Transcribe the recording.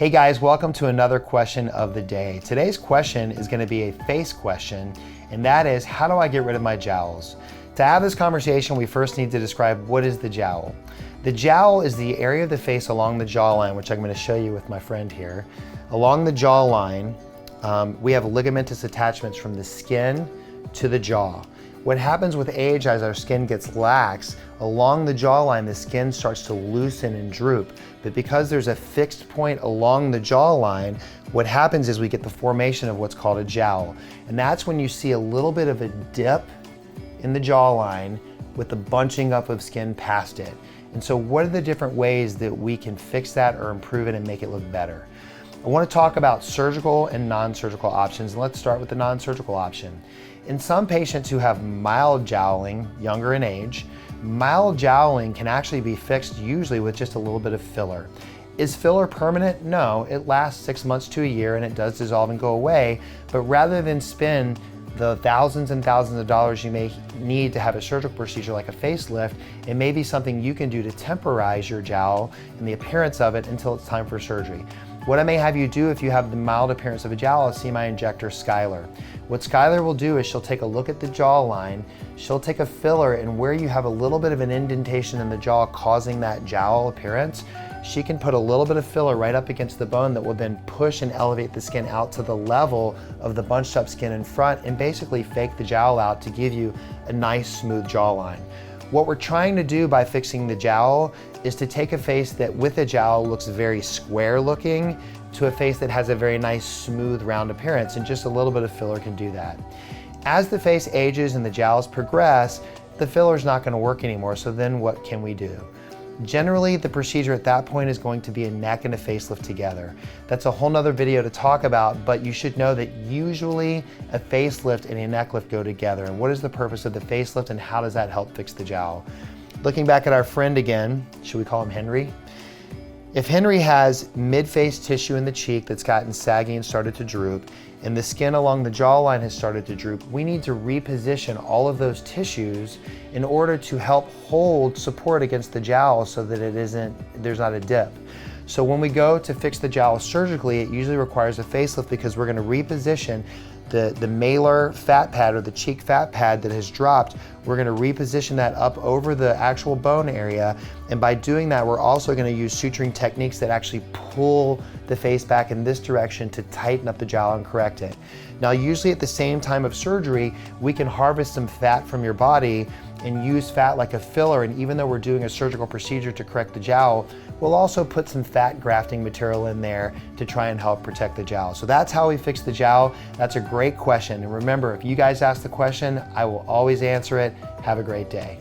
Hey guys, welcome to another question of the day. Today's question is going to be a face question, and that is, how do I get rid of my jowls? To have this conversation, we first need to describe what is the jowl. The jowl is the area of the face along the jawline, which I'm going to show you with my friend here. Along the jawline, we have ligamentous attachments from the skin to the jaw. What happens with age as our skin gets lax, along the jawline the skin starts to loosen and droop. But because there's a fixed point along the jawline, what happens is we get the formation of what's called a jowl. And that's when you see a little bit of a dip in the jawline with the bunching up of skin past it. And so what are the different ways that we can fix that or improve it and make it look better? I want to talk about surgical and non-surgical options, and let's start with the non-surgical option. In some patients who have mild jowling, younger in age, mild jowling can actually be fixed usually with just a little bit of filler. Is filler permanent? No, it lasts 6 months to a year and it does dissolve and go away, but rather than spend the thousands and thousands of dollars you may need to have a surgical procedure like a facelift, it may be something you can do to temporize your jowl and the appearance of it until it's time for surgery. What I may have you do if you have the mild appearance of a jowl is see my injector, Skyler. What Skyler will do is she'll take a look at the jawline, she'll take a filler, and where you have a little bit of an indentation in the jaw causing that jowl appearance, she can put a little bit of filler right up against the bone that will then push and elevate the skin out to the level of the bunched up skin in front and basically fake the jowl out to give you a nice smooth jawline. What we're trying to do by fixing the jowl is to take a face that with a jowl looks very square looking to a face that has a very nice smooth round appearance, and just a little bit of filler can do that. As the face ages and the jowls progress, the filler's not going to work anymore, so then what can we do? Generally, the procedure at that point is going to be a neck and a facelift together. That's a whole nother video to talk about, but you should know that usually a facelift and a neck lift go together. And what is the purpose of the facelift and how does that help fix the jowl? Looking back at our friend again, should we call him Henry? If Henry has mid-face tissue in the cheek that's gotten saggy and started to droop, and the skin along the jawline has started to droop, we need to reposition all of those tissues in order to help hold support against the jowl so that there's not a dip. So when we go to fix the jowl surgically, it usually requires a facelift because we're going to reposition the malar fat pad or the cheek fat pad that has dropped. We're going to reposition that up over the actual bone area, and by doing that we're also going to use suturing techniques that actually pull the face back in this direction to tighten up the jowl and correct it. Now usually at the same time of surgery we can harvest some fat from your body and use fat like a filler, and even though we're doing a surgical procedure to correct the jowl, we'll also put some fat grafting material in there to try and help protect the jowl. So that's how we fix the jowl. That's a great question, and remember, if you guys ask the question, I will always answer it. Have a great day.